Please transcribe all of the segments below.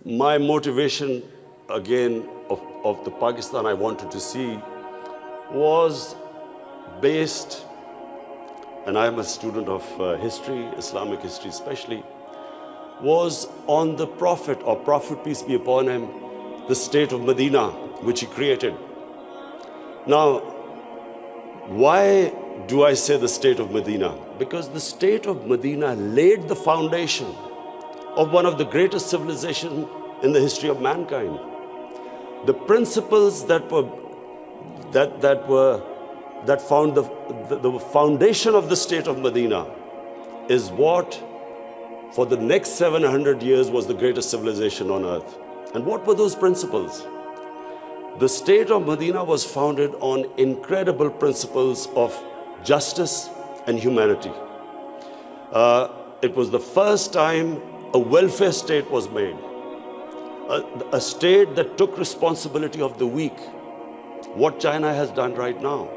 my motivation, again, of the Pakistan I wanted to see was based, and I am a student of history, Islamic history especially, was on the Prophet, or Prophet, peace be upon him, the state of Medina, which he created. Now, why do I say the state of Medina? Because the state of Medina laid the foundation of one of the greatest civilizations in the history of mankind. The principles that found the foundation of the state of Medina is what, for the next 700 years, was the greatest civilization on earth. And what were those principles? The state of Medina was founded on incredible principles of justice and humanity. It was the first time a welfare state was made, a state that took responsibility of the weak, what China has done right now.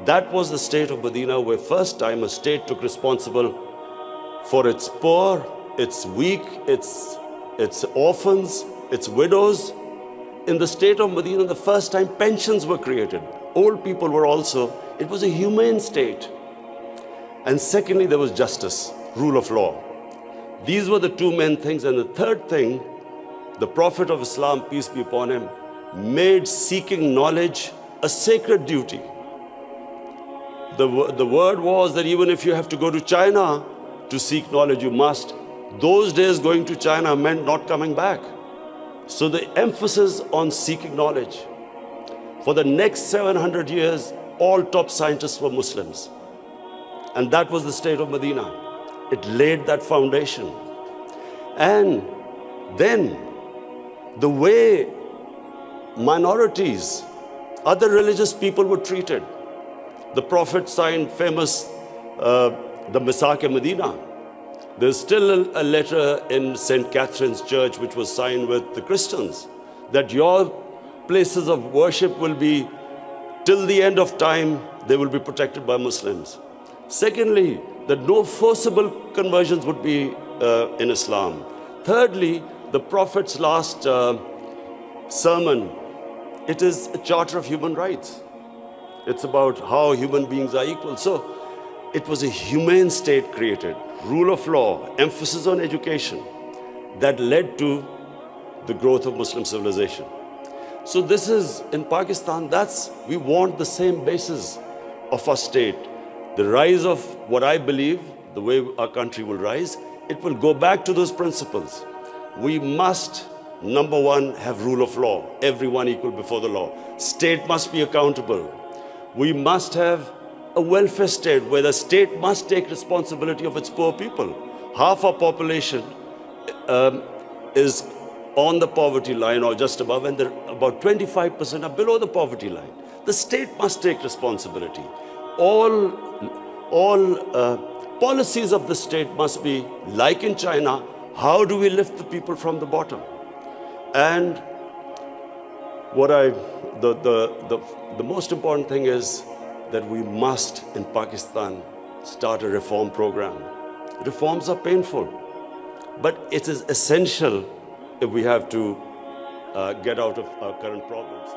That was the state of Medina, where first time a state took responsible for its poor, its weak, its orphans, its widows. In the state of Medina, the first time pensions were created. Old people were also, it was a humane state. And secondly, there was justice, rule of law. These were the two main things. And the third thing, the Prophet of Islam, peace be upon him, made seeking knowledge a sacred duty. The word was that even if you have to go to China to seek knowledge, you must. Those days going to China meant not coming back. So the emphasis on seeking knowledge. For the next 700 years, all top scientists were Muslims. And that was the state of Medina. It laid that foundation. And then the way minorities, other religious people were treated. The Prophet signed famous, the Misaq-e-Medina. There's still a letter in St. Catherine's Church which was signed with the Christians, that your places of worship will be, till the end of time, they will be protected by Muslims. Secondly, that no forcible conversions would be in Islam. Thirdly, the Prophet's last sermon, it is a charter of human rights. It's about how human beings are equal. So it was a humane state created, rule of law, emphasis on education, that led to the growth of Muslim civilization. So this is, in Pakistan, we want the same basis of our state. The rise of what I believe, the way our country will rise, it will go back to those principles. We must, number one, have rule of law, everyone equal before the law. State must be accountable. We must have a welfare state where the state must take responsibility of its poor people. Half our population is on the poverty line or just above, and about 25% are below the poverty line. The state must take responsibility. All policies of the state must be, like in China, how do we lift the people from the bottom? And the most important thing is that we must, in Pakistan, start a reform program. Reforms are painful, but it is essential if we have to get out of our current problems.